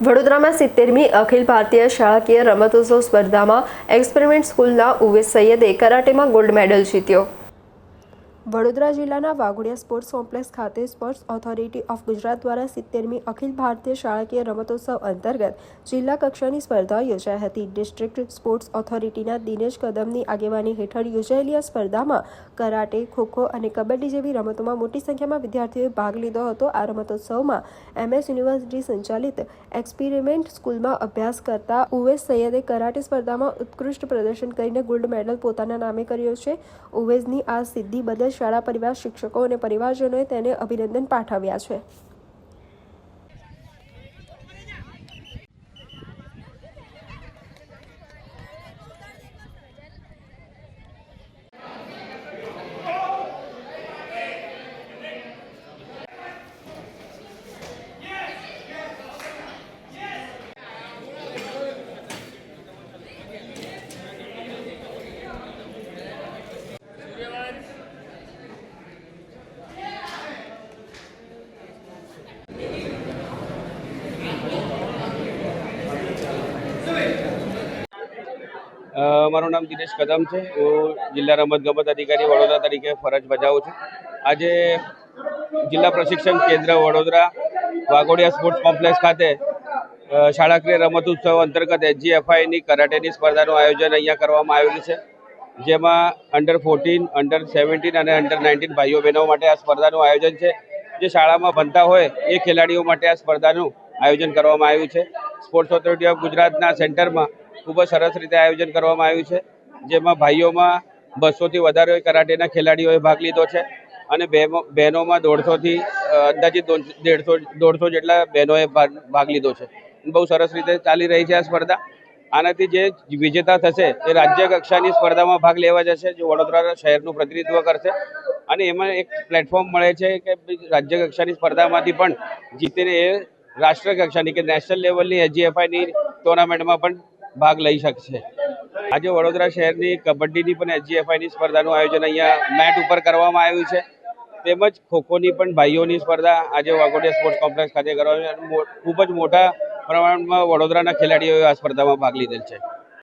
વડોદરામાં 70મી અખિલ ભારતીય શાળાકીય રમતોત્સવ સ્પર્ધામાં એક્સપેરિમેન્ટ સ્કૂલના ઉવેશ સૈયદે કરાટેમાં ગોલ્ડ મેડલ જીત્યો। વડોદરા જિલ્લાના વાઘોડિયા સ્પોર્ટ્સ કોમ્પ્લેક્સ ખાતે સ્પોર્ટ્સ ઓથોરિટી ઓફ ગુજરાત દ્વારા 70મી અખિલ ભારતીય શાળાકીય રમતોત્સવ અંતર્ગત જિલ્લા કક્ષાની સ્પર્ધા યોજાઈ હતી। ડિસ્ટ્રિક્ટ સ્પોર્ટ્સ ઓથોરિટીના દિનેશ કદમની આગેવાની હેઠળ યોજાયેલી આ સ્પર્ધામાં કરાટે, ખોખો અને કબડ્ડી જેવી રમતોમાં મોટી સંખ્યામાં વિદ્યાર્થીઓએ ભાગ લીધો હતો। આ રમતોત્સવમાં MS યુનિવર્સિટી સંચાલિત એક્સપેરિમેન્ટ સ્કૂલમાં અભ્યાસ કરતા ઉવેશ સૈયદે કરાટે સ્પર્ધામાં ઉત્કૃષ્ટ પ્રદર્શન કરીને ગોલ્ડ મેડલ પોતાના નામે કર્યો છે। ઉવેશની આ સિદ્ધિ બદલ શાળા પરિવાર, શિક્ષકો અને પરિવારજનોએ તેને અભિનંદન પાઠવ્યા છે। મારું નામ દિનેશ કદમ છે। હું જિલ્લા રમતગમત અધિકારી વડોદરા તરીકે ફરજ બજાવું છું। આજે જિલ્લા પ્રશિક્ષણ કેન્દ્ર વડોદરા વાઘોડિયા સ્પોર્ટ્સ કોમ્પ્લેક્સ ખાતે શાળાકીય રમતોત્સવ અંતર્ગત SGFIની કરાટેની સ્પર્ધાનું આયોજન અહીંયા કરવામાં આવેલું છે, જેમાં અંડર 14, અંડર 17 અને અંડર 19 ભાઈઓ બહેનો માટે આ સ્પર્ધાનું આયોજન છે। જે શાળામાં ભણતા હોય એ ખેલાડીઓ માટે આ સ્પર્ધાનું આયોજન કરવામાં આવ્યું છે। સ્પોર્ટ્સ ઓથોરિટી ઓફ ગુજરાતના સેન્ટરમાં ખૂબ જ સરસ રીતે આયોજન કરવામાં આવ્યું છે, જેમાં ભાઈઓમાં 200થી વધારે કરાટેના ખેલાડીઓએ ભાગ લીધો છે અને બહેનોમાં 150થી અંદાજિત 150 જેટલા બહેનોએ ભાગ લીધો છે। બહુ સરસ રીતે ચાલી રહી છે આ સ્પર્ધા। આનાથી જે વિજેતા થશે એ રાજ્ય કક્ષાની સ્પર્ધામાં ભાગ લેવા જશે, જે વડોદરા શહેરનું પ્રતિનિધિત્વ કરશે અને એમાં એક પ્લેટફોર્મ મળે છે કે રાજ્ય કક્ષાની સ્પર્ધામાંથી પણ જીતીને એ રાષ્ટ્ર કક્ષાની કે નેશનલ લેવલની SGFIની ટુર્નામેન્ટમાં પણ ભાગ લઈ શકશે। આજે વડોદરા શહેરની કબડ્ડીની પણ SGFIની સ્પર્ધાનું આયોજન અહીંયા મેટ ઉપર કરવામાં આવ્યું છે, તેમજ ખોખોની પણ ભાઈઓની સ્પર્ધા આજે વાઘોડિયા સ્પોર્ટ્સ કોમ્પ્લેક્સ ખાતે કરવામાં આવી છે। ખૂબ જ મોટા પ્રમાણમાં વડોદરાના ખેલાડીઓએ આ સ્પર્ધામાં ભાગ લીધેલ છે।